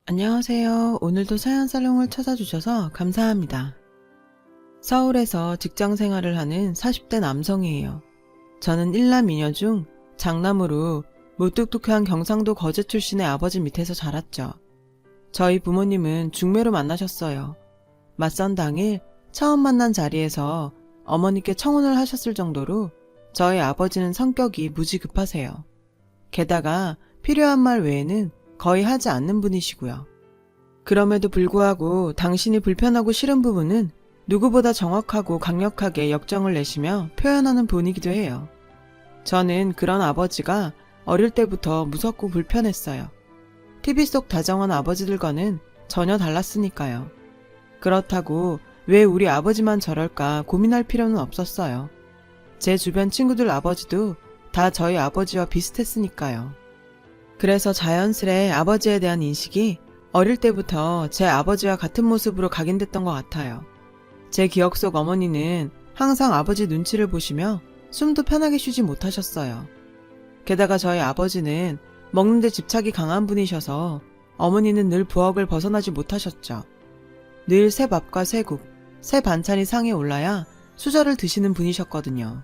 안녕하세요. 오늘도 사연살롱을 찾아주셔서 감사합니다. 서울에서 직장 생활을 하는 40대 남성이에요. 저는 1남 2녀 중 장남으로 무뚝뚝한 경상도 거제 출신의 아버지 밑에서 자랐죠. 저희 부모님은 중매로 만나셨어요. 맞선 당일 처음 만난 자리에서 어머니께 청혼을 하셨을 정도로 저희 아버지는 성격이 무지 급하세요. 게다가 필요한 말 외에는 거의 하지 않는 분이시고요. 그럼에도 불구하고 당신이 불편하고 싫은 부분은 누구보다 정확하고 강력하게 역정을 내시며 표현하는 분이기도 해요. 저는 그런 아버지가 어릴 때부터 무섭고 불편했어요. TV 속 다정한 아버지들과는 전혀 달랐으니까요. 그렇다고 왜 우리 아버지만 저럴까 고민할 필요는 없었어요. 제 주변 친구들 아버지도 다 저희 아버지와 비슷했으니까요. 그래서 자연스레 아버지에 대한 인식이 어릴 때부터 제 아버지와 같은 모습으로 각인됐던 것 같아요. 제 기억 속 어머니는 항상 아버지 눈치를 보시며 숨도 편하게 쉬지 못하셨어요. 게다가 저희 아버지는 먹는 데 집착이 강한 분이셔서 어머니는 늘 부엌을 벗어나지 못하셨죠. 늘 새 밥과 새 국, 새 반찬이 상에 올라야 수저를 드시는 분이셨거든요.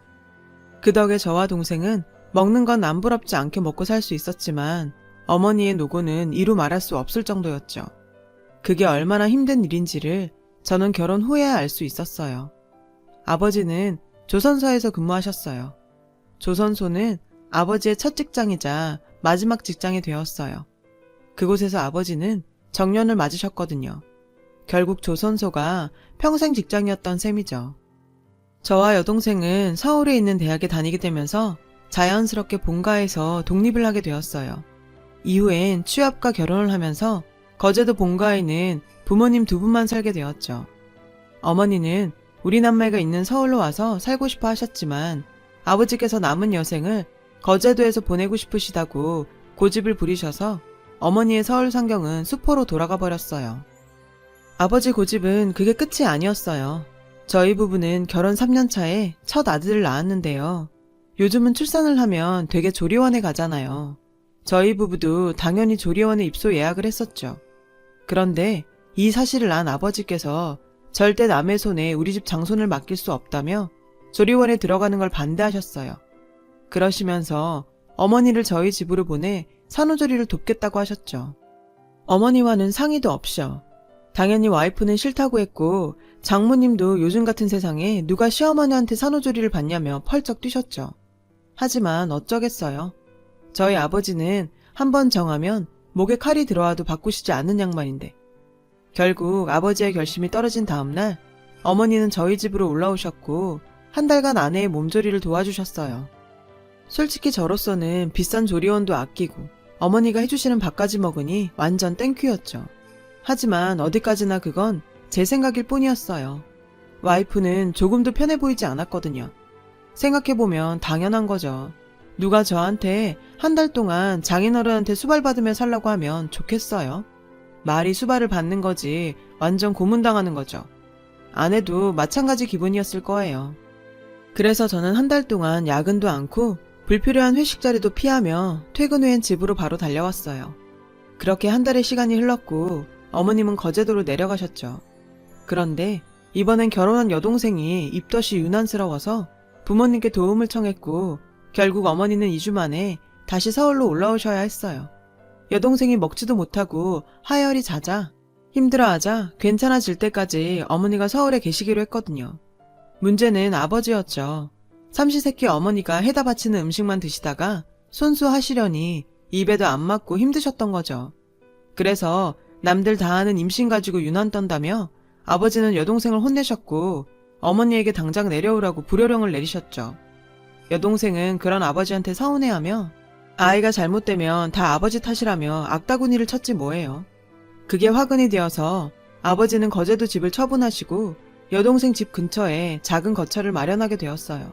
그 덕에 저와 동생은 먹는 건 남부럽지 않게 먹고 살 수 있었지만 어머니의 노고는 이루 말할 수 없을 정도였죠. 그게 얼마나 힘든 일인지를 저는 결혼 후에야 알 수 있었어요. 아버지는 조선소에서 근무하셨어요. 조선소는 아버지의 첫 직장이자 마지막 직장이 되었어요. 그곳에서 아버지는 정년을 맞으셨거든요. 결국 조선소가 평생 직장이었던 셈이죠. 저와 여동생은 서울에 있는 대학에 다니게 되면서 자연스럽게 본가에서 독립을 하게 되었어요. 이후엔 취업과 결혼을 하면서 거제도 본가에는 부모님 두 분만 살게 되었죠. 어머니는 우리 남매가 있는 서울로 와서 살고 싶어 하셨지만 아버지께서 남은 여생을 거제도에서 보내고 싶으시다고 고집을 부리셔서 어머니의 서울 상경은 수포로 돌아가 버렸어요. 아버지 고집은 그게 끝이 아니었어요. 저희 부부는 결혼 3년 차에 첫 아들을 낳았는데요. 요즘은 출산을 하면 되게 조리원에 가잖아요. 저희 부부도 당연히 조리원에 입소 예약을 했었죠. 그런데 이 사실을 안 아버지께서 절대 남의 손에 우리 집 장손을 맡길 수 없다며 조리원에 들어가는 걸 반대하셨어요. 그러시면서 어머니를 저희 집으로 보내 산후조리를 돕겠다고 하셨죠. 어머니와는 상의도 없이요. 당연히 와이프는 싫다고 했고 장모님도 요즘 같은 세상에 누가 시어머니한테 산후조리를 받냐며 펄쩍 뛰셨죠. 하지만 어쩌겠어요. 저희 아버지는 한번 정하면 목에 칼이 들어와도 바꾸시지 않는 양반인데. 결국 아버지의 결심이 떨어진 다음날 어머니는 저희 집으로 올라오셨고 한 달간 아내의 몸조리를 도와주셨어요. 솔직히 저로서는 비싼 조리원도 아끼고 어머니가 해주시는 밥까지 먹으니 완전 땡큐였죠. 하지만 어디까지나 그건 제 생각일 뿐이었어요. 와이프는 조금도 편해 보이지 않았거든요. 생각해보면 당연한 거죠. 누가 저한테 한 달 동안 장인어른한테 수발 받으며 살라고 하면 좋겠어요? 말이 수발을 받는 거지 완전 고문당하는 거죠. 아내도 마찬가지 기분이었을 거예요. 그래서 저는 한 달 동안 야근도 않고 불필요한 회식 자리도 피하며 퇴근 후엔 집으로 바로 달려왔어요. 그렇게 한 달의 시간이 흘렀고 어머님은 거제도로 내려가셨죠. 그런데 이번엔 결혼한 여동생이 입덧이 유난스러워서 부모님께 도움을 청했고 결국 어머니는 2주 만에 다시 서울로 올라오셔야 했어요. 여동생이 먹지도 못하고 하열이 잦아 힘들어하자 괜찮아질 때까지 어머니가 서울에 계시기로 했거든요. 문제는 아버지였죠. 삼시세끼 어머니가 해다 바치는 음식만 드시다가 손수하시려니 입에도 안 맞고 힘드셨던 거죠. 그래서 남들 다 하는 임신 가지고 유난 떤다며 아버지는 여동생을 혼내셨고 어머니에게 당장 내려오라고 불효령을 내리셨죠. 여동생은 그런 아버지한테 서운해하며 아이가 잘못되면 다 아버지 탓이라며 악다구니를 쳤지 뭐예요. 그게 화근이 되어서 아버지는 거제도 집을 처분하시고 여동생 집 근처에 작은 거처를 마련하게 되었어요.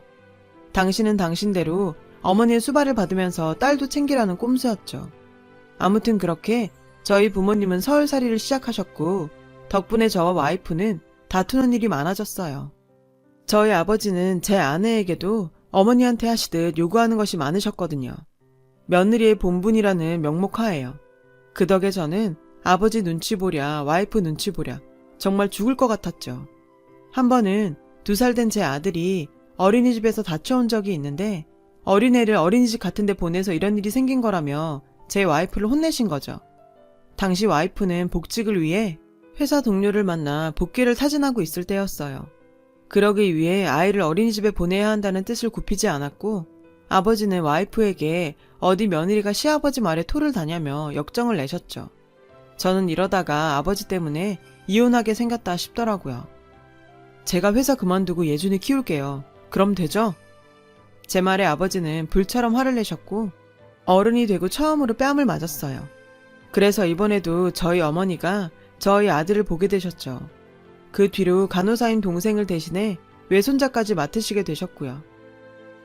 당신은 당신대로 어머니의 수발을 받으면서 딸도 챙기라는 꼼수였죠. 아무튼 그렇게 저희 부모님은 서울살이를 시작하셨고 덕분에 저와 와이프는 다투는 일이 많아졌어요. 저희 아버지는 제 아내에게도 어머니한테 하시듯 요구하는 것이 많으셨거든요. 며느리의 본분이라는 명목하에요. 그 덕에 저는 아버지 눈치 보랴, 와이프 눈치 보랴. 정말 죽을 것 같았죠. 한 번은 2살 된 제 아들이 어린이집에서 다쳐온 적이 있는데 어린애를 어린이집 같은 데 보내서 이런 일이 생긴 거라며 제 와이프를 혼내신 거죠. 당시 와이프는 복직을 위해 회사 동료를 만나 복귀를 타진하고 있을 때였어요. 그러기 위해 아이를 어린이집에 보내야 한다는 뜻을 굽히지 않았고 아버지는 와이프에게 어디 며느리가 시아버지 말에 토를 다냐며 역정을 내셨죠. 저는 이러다가 아버지 때문에 이혼하게 생겼다 싶더라고요. 제가 회사 그만두고 예준이 키울게요. 그럼 되죠? 제 말에 아버지는 불처럼 화를 내셨고 어른이 되고 처음으로 뺨을 맞았어요. 그래서 이번에도 저희 어머니가 저희 아들을 보게 되셨죠. 그 뒤로 간호사인 동생을 대신해 외손자까지 맡으시게 되셨고요.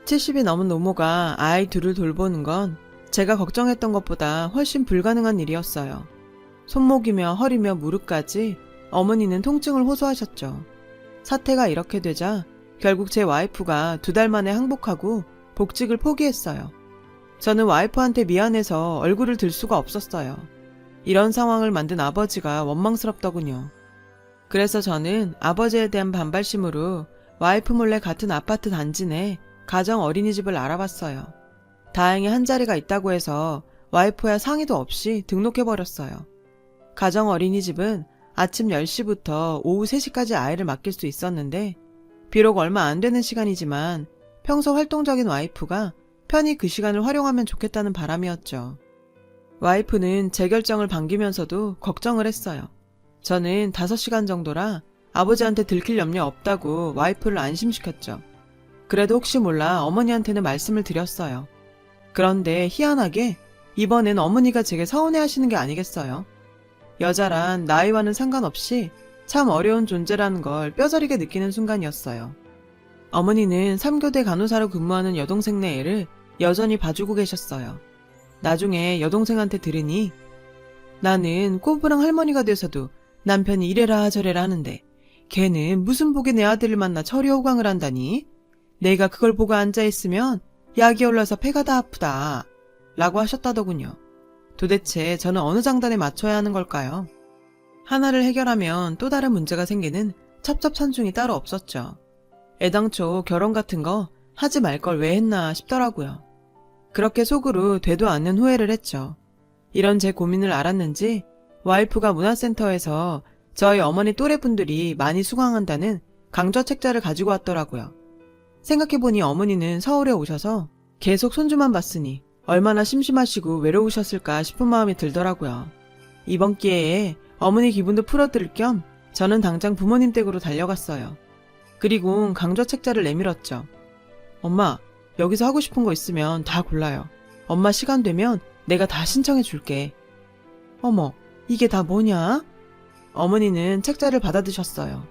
70이 넘은 노모가 아이 둘을 돌보는 건 제가 걱정했던 것보다 훨씬 불가능한 일이었어요. 손목이며 허리며 무릎까지 어머니는 통증을 호소하셨죠. 사태가 이렇게 되자 결국 제 와이프가 2달 만에 항복하고 복직을 포기했어요. 저는 와이프한테 미안해서 얼굴을 들 수가 없었어요. 이런 상황을 만든 아버지가 원망스럽더군요. 그래서 저는 아버지에 대한 반발심으로 와이프 몰래 같은 아파트 단지 내 가정 어린이집을 알아봤어요. 다행히 한 자리가 있다고 해서 와이프와 상의도 없이 등록해버렸어요. 가정 어린이집은 아침 10시부터 오후 3시까지 아이를 맡길 수 있었는데 비록 얼마 안 되는 시간이지만 평소 활동적인 와이프가 편히 그 시간을 활용하면 좋겠다는 바람이었죠. 와이프는 제 결정을 반기면서도 걱정을 했어요. 저는 5시간 정도라 아버지한테 들킬 염려 없다고 와이프를 안심시켰죠. 그래도 혹시 몰라 어머니한테는 말씀을 드렸어요. 그런데 희한하게 이번엔 어머니가 제게 서운해하시는 게 아니겠어요? 여자란 나이와는 상관없이 참 어려운 존재라는 걸 뼈저리게 느끼는 순간이었어요. 어머니는 3교대 간호사로 근무하는 여동생네 애를 여전히 봐주고 계셨어요. 나중에 여동생한테 들으니 나는 꼬부랑 할머니가 돼서도 남편이 이래라 저래라 하는데 걔는 무슨 복에 내 아들을 만나 처리 호강을 한다니? 내가 그걸 보고 앉아있으면 약이 올라서 폐가 다 아프다 라고 하셨다더군요. 도대체 저는 어느 장단에 맞춰야 하는 걸까요? 하나를 해결하면 또 다른 문제가 생기는 첩첩산중이 따로 없었죠. 애당초 결혼 같은 거 하지 말 걸 왜 했나 싶더라고요. 그렇게 속으로 되도 않는 후회를 했죠. 이런 제 고민을 알았는지 와이프가 문화센터에서 저희 어머니 또래분들이 많이 수강한다는 강좌 책자를 가지고 왔더라고요. 생각해보니 어머니는 서울에 오셔서 계속 손주만 봤으니 얼마나 심심하시고 외로우셨을까 싶은 마음이 들더라고요. 이번 기회에 어머니 기분도 풀어드릴 겸 저는 당장 부모님 댁으로 달려갔어요. 그리고 강좌 책자를 내밀었죠. 엄마, 여기서 하고 싶은 거 있으면 다 골라요. 엄마 시간 되면 내가 다 신청해 줄게. 어머, 이게 다 뭐냐? 어머니는 책자를 받아드셨어요.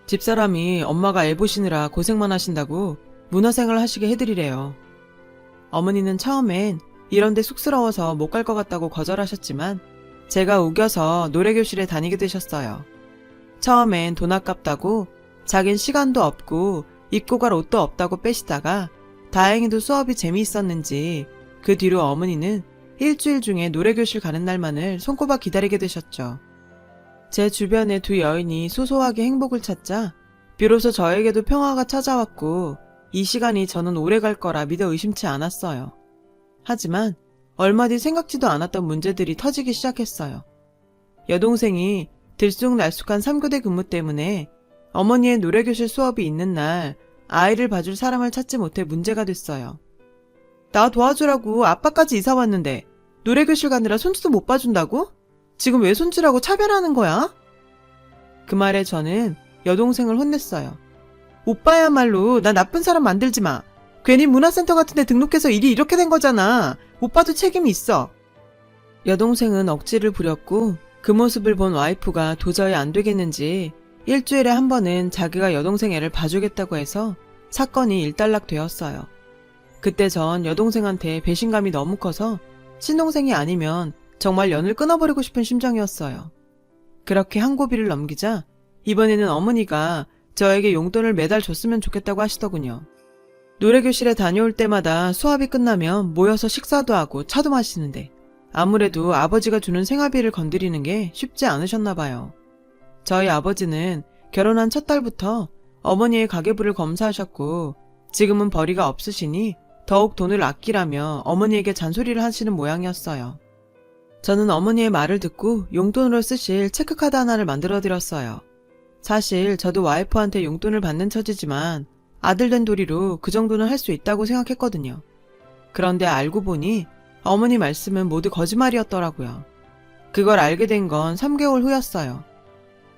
집사람이 엄마가 애 보시느라 고생만 하신다고 문화생활 하시게 해드리래요. 어머니는 처음엔 이런데 쑥스러워서 못 갈 것 같다고 거절하셨지만 제가 우겨서 노래교실에 다니게 되셨어요. 처음엔 돈 아깝다고 자긴 시간도 없고 입고 갈 옷도 없다고 빼시다가 다행히도 수업이 재미있었는지 그 뒤로 어머니는 일주일 중에 노래교실 가는 날만을 손꼽아 기다리게 되셨죠. 제 주변에 2 여인이 소소하게 행복을 찾자 비로소 저에게도 평화가 찾아왔고 이 시간이 저는 오래 갈 거라 믿어 의심치 않았어요. 하지만 얼마 뒤 생각지도 않았던 문제들이 터지기 시작했어요. 여동생이 들쑥날쑥한 3교대 근무 때문에 어머니의 노래교실 수업이 있는 날 아이를 봐줄 사람을 찾지 못해 문제가 됐어요. 나 도와주라고 아빠까지 이사 왔는데 노래교실 가느라 손주도 못 봐준다고? 지금 왜 손주라고 차별하는 거야? 그 말에 저는 여동생을 혼냈어요. 오빠야말로 나 나쁜 사람 만들지 마. 괜히 문화센터 같은 데 등록해서 일이 이렇게 된 거잖아. 오빠도 책임이 있어. 여동생은 억지를 부렸고 그 모습을 본 와이프가 도저히 안 되겠는지 일주일에 한 번은 자기가 여동생 애를 봐주겠다고 해서 사건이 일단락되었어요. 그때 전 여동생한테 배신감이 너무 커서 친동생이 아니면 정말 연을 끊어버리고 싶은 심정이었어요. 그렇게 한 고비를 넘기자 이번에는 어머니가 저에게 용돈을 매달 줬으면 좋겠다고 하시더군요. 노래교실에 다녀올 때마다 수업이 끝나면 모여서 식사도 하고 차도 마시는데 아무래도 아버지가 주는 생활비를 건드리는 게 쉽지 않으셨나 봐요. 저희 아버지는 결혼한 첫 달부터 어머니의 가계부를 검사하셨고 지금은 벌이가 없으시니 더욱 돈을 아끼라며 어머니에게 잔소리를 하시는 모양이었어요. 저는 어머니의 말을 듣고 용돈으로 쓰실 체크카드 하나를 만들어드렸어요. 사실 저도 와이프한테 용돈을 받는 처지지만 아들 된 도리로 그 정도는 할 수 있다고 생각했거든요. 그런데 알고 보니 어머니 말씀은 모두 거짓말이었더라고요. 그걸 알게 된 건 3개월 후였어요.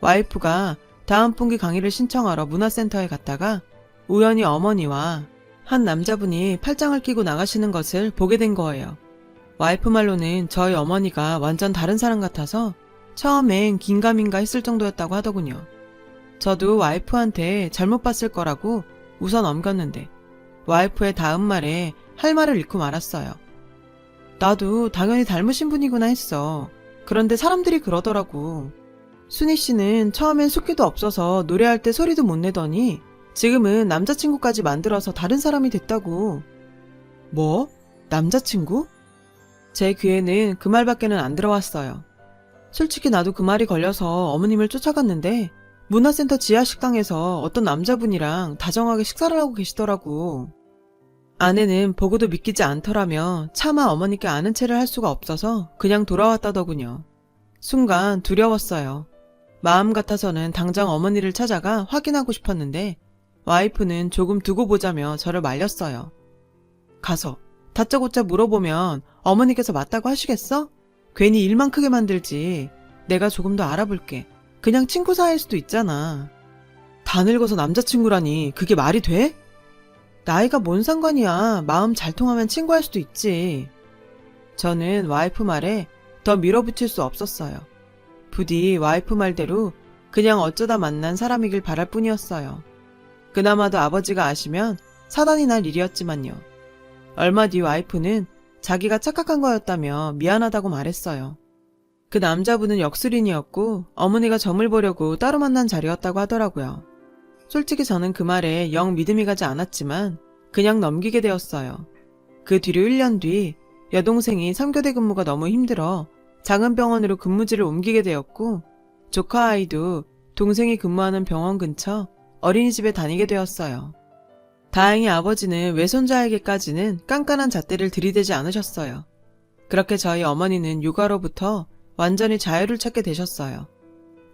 와이프가 다음 분기 강의를 신청하러 문화센터에 갔다가 우연히 어머니와 한 남자분이 팔짱을 끼고 나가시는 것을 보게 된 거예요. 와이프 말로는 저희 어머니가 완전 다른 사람 같아서 처음엔 긴가민가 했을 정도였다고 하더군요. 저도 와이프한테 잘못 봤을 거라고 웃어 넘겼는데 와이프의 다음 말에 할 말을 잃고 말았어요. 나도 당연히 닮으신 분이구나 했어. 그런데 사람들이 그러더라고. 순희 씨는 처음엔 숫기도 없어서 노래할 때 소리도 못 내더니 지금은 남자친구까지 만들어서 다른 사람이 됐다고. 뭐? 남자친구? 제 귀에는 그 말밖에는 안 들어왔어요. 솔직히 나도 그 말이 걸려서 어머님을 쫓아갔는데 문화센터 지하식당에서 어떤 남자분이랑 다정하게 식사를 하고 계시더라고. 아내는 보고도 믿기지 않더라며 차마 어머니께 아는 체를 할 수가 없어서 그냥 돌아왔다더군요. 순간 두려웠어요. 마음 같아서는 당장 어머니를 찾아가 확인하고 싶었는데 와이프는 조금 두고 보자며 저를 말렸어요. 가서 다짜고짜 물어보면 어머니께서 맞다고 하시겠어? 괜히 일만 크게 만들지. 내가 조금 더 알아볼게. 그냥 친구 사이일 수도 있잖아. 다 늙어서 남자친구라니 그게 말이 돼? 나이가 뭔 상관이야. 마음 잘 통하면 친구할 수도 있지. 저는 와이프 말에 더 밀어붙일 수 없었어요. 부디 와이프 말대로 그냥 어쩌다 만난 사람이길 바랄 뿐이었어요. 그나마도 아버지가 아시면 사단이 날 일이었지만요. 얼마 뒤 와이프는 자기가 착각한 거였다며 미안하다고 말했어요. 그 남자분은 역술인이었고 어머니가 점을 보려고 따로 만난 자리였다고 하더라고요. 솔직히 저는 그 말에 영 믿음이 가지 않았지만 그냥 넘기게 되었어요. 그 뒤로 1년 뒤 여동생이 3교대 근무가 너무 힘들어 작은 병원으로 근무지를 옮기게 되었고 조카 아이도 동생이 근무하는 병원 근처 어린이집에 다니게 되었어요. 다행히 아버지는 외손자에게까지는 깐깐한 잣대를 들이대지 않으셨어요. 그렇게 저희 어머니는 육아로부터 완전히 자유를 찾게 되셨어요.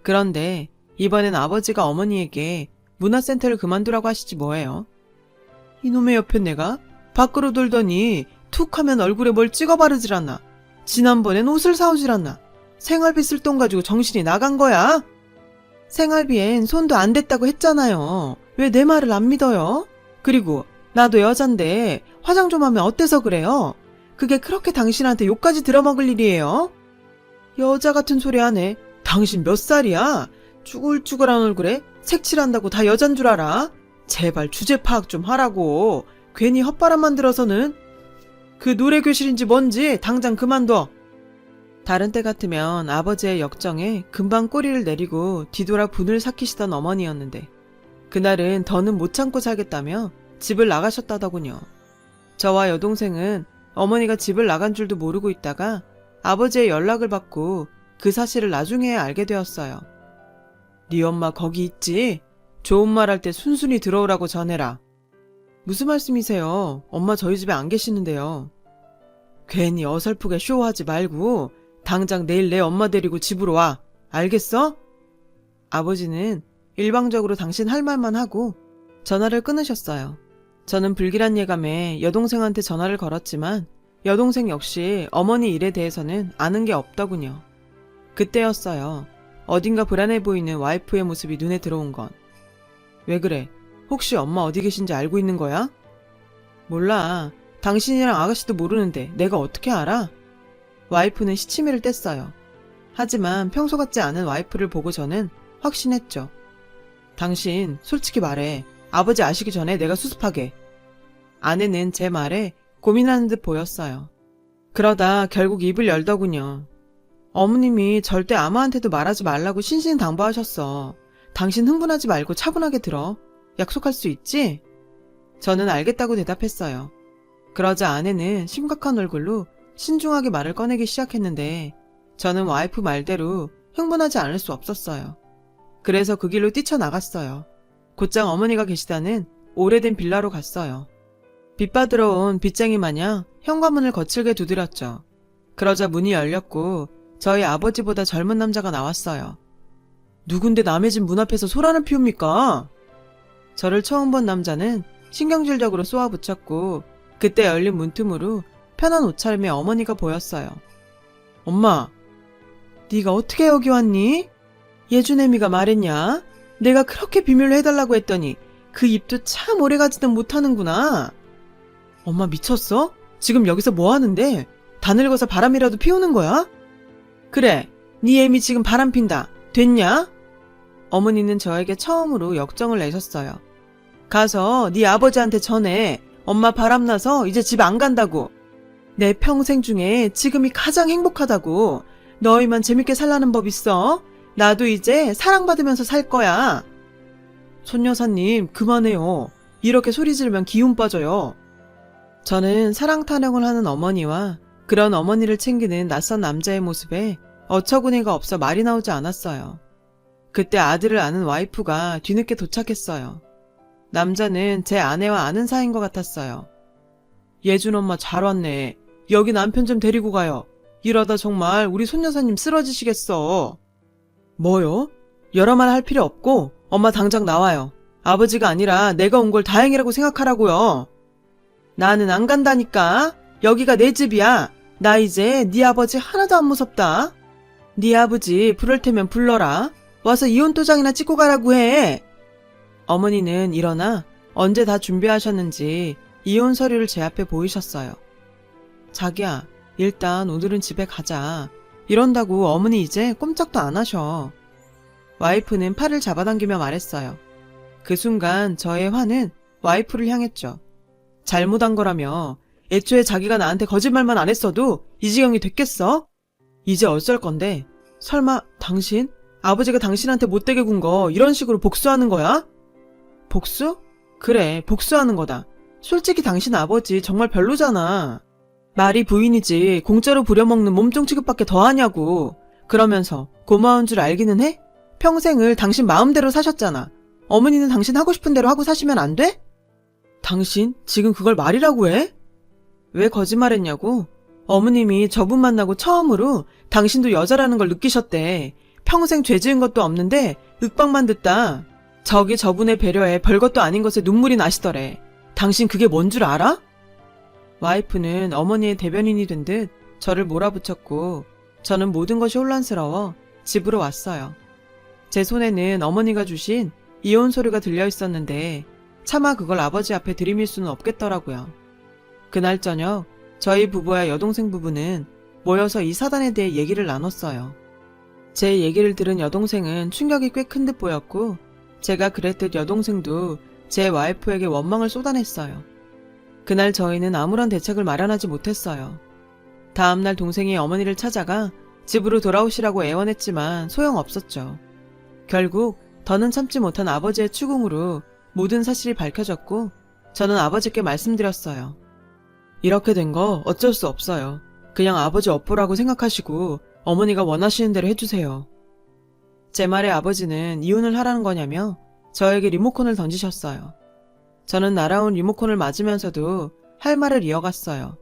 그런데 이번엔 아버지가 어머니에게 문화센터를 그만두라고 하시지 뭐예요. 이놈의 옆에 내가 밖으로 돌더니 툭 하면 얼굴에 뭘 찍어 바르질 않나. 지난번엔 옷을 사오질 않나. 생활비 쓸 돈 가지고 정신이 나간 거야? 생활비엔 손도 안 댔다고 했잖아요. 왜 내 말을 안 믿어요? 그리고 나도 여잔데 화장 좀 하면 어때서 그래요? 그게 그렇게 당신한테 욕까지 들어먹을 일이에요? 여자 같은 소리 하네. 당신 몇 살이야? 쭈글쭈글한 얼굴에 색칠한다고 다 여잔 줄 알아? 제발 주제 파악 좀 하라고. 괜히 헛바람만 들어서는. 그 노래 교실인지 뭔지 당장 그만둬. 다른 때 같으면 아버지의 역정에 금방 꼬리를 내리고 뒤돌아 분을 삭히시던 어머니였는데 그날은 더는 못 참고 살겠다며 집을 나가셨다더군요. 저와 여동생은 어머니가 집을 나간 줄도 모르고 있다가 아버지의 연락을 받고 그 사실을 나중에야 알게 되었어요. 네 엄마 거기 있지? 좋은 말 할 때 순순히 들어오라고 전해라. 무슨 말씀이세요? 엄마 저희 집에 안 계시는데요. 괜히 어설프게 쇼하지 말고 당장 내일 내 엄마 데리고 집으로 와. 알겠어? 아버지는 일방적으로 당신 할 말만 하고 전화를 끊으셨어요. 저는 불길한 예감에 여동생한테 전화를 걸었지만 여동생 역시 어머니 일에 대해서는 아는 게 없더군요. 그때였어요. 어딘가 불안해 보이는 와이프의 모습이 눈에 들어온 건. 왜 그래? 혹시 엄마 어디 계신지 알고 있는 거야? 몰라. 당신이랑 아가씨도 모르는데 내가 어떻게 알아? 와이프는 시치미를 뗐어요. 하지만 평소 같지 않은 와이프를 보고 저는 확신했죠. 당신 솔직히 말해. 아버지 아시기 전에 내가 수습하게. 아내는 제 말에 고민하는 듯 보였어요. 그러다 결국 입을 열더군요. 어머님이 절대 아무한테도 말하지 말라고 신신당부하셨어. 당신 흥분하지 말고 차분하게 들어. 약속할 수 있지? 저는 알겠다고 대답했어요. 그러자 아내는 심각한 얼굴로 신중하게 말을 꺼내기 시작했는데 저는 와이프 말대로 흥분하지 않을 수 없었어요. 그래서 그 길로 뛰쳐나갔어요. 곧장 어머니가 계시다는 오래된 빌라로 갔어요. 빚받으러 온 빚쟁이 마냥 현관문을 거칠게 두드렸죠. 그러자 문이 열렸고 저희 아버지보다 젊은 남자가 나왔어요. 누군데 남의 집 문 앞에서 소란을 피웁니까? 저를 처음 본 남자는 신경질적으로 쏘아붙였고 그때 열린 문틈으로 편한 옷차림의 어머니가 보였어요. 엄마, 네가 어떻게 여기 왔니? 예준애미가 말했냐? 내가 그렇게 비밀로 해달라고 했더니 그 입도 참 오래가지는 못하는구나. 엄마 미쳤어? 지금 여기서 뭐 하는데? 다 늙어서 바람이라도 피우는 거야? 그래, 네 애미 지금 바람 핀다. 됐냐? 어머니는 저에게 처음으로 역정을 내셨어요. 가서 네 아버지한테 전해. 엄마 바람나서 이제 집 안 간다고. 내 평생 중에 지금이 가장 행복하다고. 너희만 재밌게 살라는 법 있어? 나도 이제 사랑받으면서 살 거야. 손 여사님 그만해요. 이렇게 소리 지르면 기운 빠져요. 저는 사랑 타령을 하는 어머니와 그런 어머니를 챙기는 낯선 남자의 모습에 어처구니가 없어 말이 나오지 않았어요. 그때 아들을 아는 와이프가 뒤늦게 도착했어요. 남자는 제 아내와 아는 사이인 것 같았어요. 예준 엄마 잘 왔네. 여기 남편 좀 데리고 가요. 이러다 정말 우리 손 여사님 쓰러지시겠어. 뭐요? 여러 말 할 필요 없고 엄마 당장 나와요. 아버지가 아니라 내가 온 걸 다행이라고 생각하라고요. 나는 안 간다니까. 여기가 내 집이야. 나 이제 네 아버지 하나도 안 무섭다. 네 아버지 부를 테면 불러라. 와서 이혼 도장이나 찍고 가라고 해. 어머니는 일어나 언제 다 준비하셨는지 이혼 서류를 제 앞에 보이셨어요. 자기야, 일단 오늘은 집에 가자. 이런다고 어머니 이제 꼼짝도 안 하셔. 와이프는 팔을 잡아당기며 말했어요. 그 순간 저의 화는 와이프를 향했죠. 잘못한 거라며 애초에 자기가 나한테 거짓말만 안 했어도 이 지경이 됐겠어? 이제 어쩔 건데 설마 당신? 아버지가 당신한테 못되게 군 거 이런 식으로 복수하는 거야? 복수? 그래, 복수하는 거다. 솔직히 당신 아버지 정말 별로잖아. 말이 부인이지 공짜로 부려먹는 몸종 취급밖에 더 하냐고. 그러면서 고마운 줄 알기는 해? 평생을 당신 마음대로 사셨잖아. 어머니는 당신 하고 싶은 대로 하고 사시면 안 돼? 당신 지금 그걸 말이라고 해? 왜 거짓말했냐고? 어머님이 저분 만나고 처음으로 당신도 여자라는 걸 느끼셨대. 평생 죄 지은 것도 없는데 윽박만 듣다. 저기 저분의 배려에 별것도 아닌 것에 눈물이 나시더래. 당신 그게 뭔 줄 알아? 와이프는 어머니의 대변인이 된 듯 저를 몰아붙였고 저는 모든 것이 혼란스러워 집으로 왔어요. 제 손에는 어머니가 주신 이혼 서류가 들려 있었는데 차마 그걸 아버지 앞에 들이밀 수는 없겠더라고요. 그날 저녁 저희 부부와 여동생 부부는 모여서 이 사단에 대해 얘기를 나눴어요. 제 얘기를 들은 여동생은 충격이 꽤 큰 듯 보였고 제가 그랬듯 여동생도 제 와이프에게 원망을 쏟아냈어요. 그날 저희는 아무런 대책을 마련하지 못했어요. 다음날 동생이 어머니를 찾아가 집으로 돌아오시라고 애원했지만 소용없었죠. 결국 더는 참지 못한 아버지의 추궁으로 모든 사실이 밝혀졌고 저는 아버지께 말씀드렸어요. 이렇게 된 거 어쩔 수 없어요. 그냥 아버지 업보라고 생각하시고 어머니가 원하시는 대로 해주세요. 제 말에 아버지는 이혼을 하라는 거냐며 저에게 리모컨을 던지셨어요. 저는 날아온 리모컨을 맞으면서도 할 말을 이어갔어요.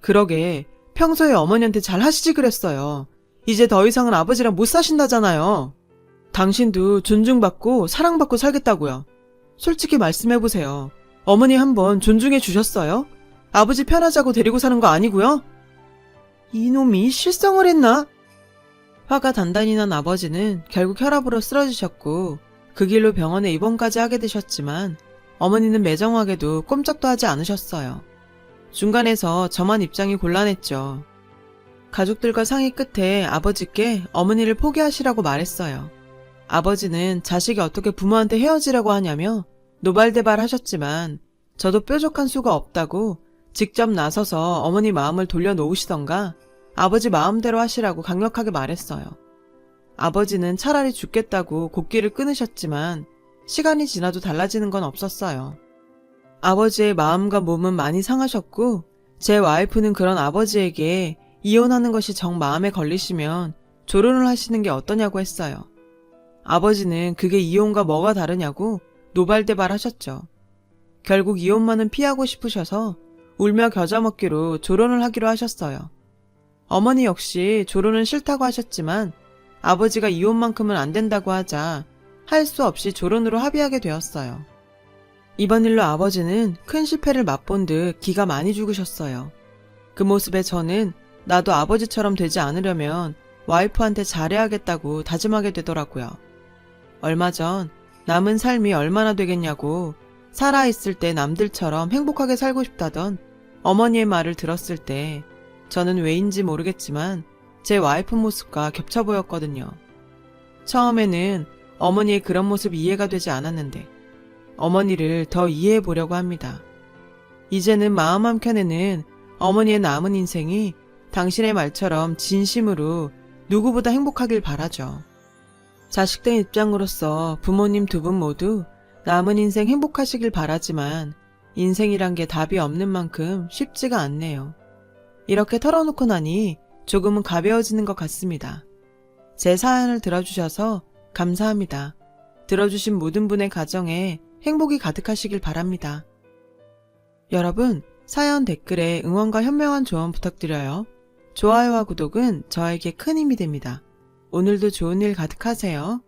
그러게 평소에 어머니한테 잘 하시지 그랬어요. 이제 더 이상은 아버지랑 못 사신다잖아요. 당신도 존중받고 사랑받고 살겠다고요. 솔직히 말씀해보세요. 어머니 한번 존중해 주셨어요? 아버지 편하자고 데리고 사는 거 아니고요? 이놈이 실성을 했나? 화가 단단히 난 아버지는 결국 혈압으로 쓰러지셨고 그 길로 병원에 입원까지 하게 되셨지만 어머니는 매정하게도 꼼짝도 하지 않으셨어요. 중간에서 저만 입장이 곤란했죠. 가족들과 상의 끝에 아버지께 어머니를 포기하시라고 말했어요. 아버지는 자식이 어떻게 부모한테 헤어지라고 하냐며 노발대발 하셨지만 저도 뾰족한 수가 없다고 직접 나서서 어머니 마음을 돌려놓으시던가 아버지 마음대로 하시라고 강력하게 말했어요. 아버지는 차라리 죽겠다고 곡기를 끊으셨지만 시간이 지나도 달라지는 건 없었어요. 아버지의 마음과 몸은 많이 상하셨고 제 와이프는 그런 아버지에게 이혼하는 것이 정 마음에 걸리시면 조론을 하시는 게 어떠냐고 했어요. 아버지는 그게 이혼과 뭐가 다르냐고 노발대발 하셨죠. 결국 이혼만은 피하고 싶으셔서 울며 겨자 먹기로 조론을 하기로 하셨어요. 어머니 역시 조론은 싫다고 하셨지만 아버지가 이혼만큼은 안 된다고 하자 할 수 없이 조론으로 합의하게 되었어요. 이번 일로 아버지는 큰 실패를 맛본 듯 기가 많이 죽으셨어요. 그 모습에 저는 나도 아버지처럼 되지 않으려면 와이프한테 잘해야겠다고 다짐하게 되더라고요. 얼마 전 남은 삶이 얼마나 되겠냐고 살아있을 때 남들처럼 행복하게 살고 싶다던 어머니의 말을 들었을 때 저는 왜인지 모르겠지만 제 와이프 모습과 겹쳐 보였거든요. 처음에는 어머니의 그런 모습이 이해가 되지 않았는데 어머니를 더 이해해 보려고 합니다. 이제는 마음 한켠에는 어머니의 남은 인생이 당신의 말처럼 진심으로 누구보다 행복하길 바라죠. 자식된 입장으로서 부모님 두 분 모두 남은 인생 행복하시길 바라지만 인생이란 게 답이 없는 만큼 쉽지가 않네요. 이렇게 털어놓고 나니 조금은 가벼워지는 것 같습니다. 제 사연을 들어주셔서 감사합니다. 들어주신 모든 분의 가정에 행복이 가득하시길 바랍니다. 여러분, 사연 댓글에 응원과 현명한 조언 부탁드려요. 좋아요와 구독은 저에게 큰 힘이 됩니다. 오늘도 좋은 일 가득하세요.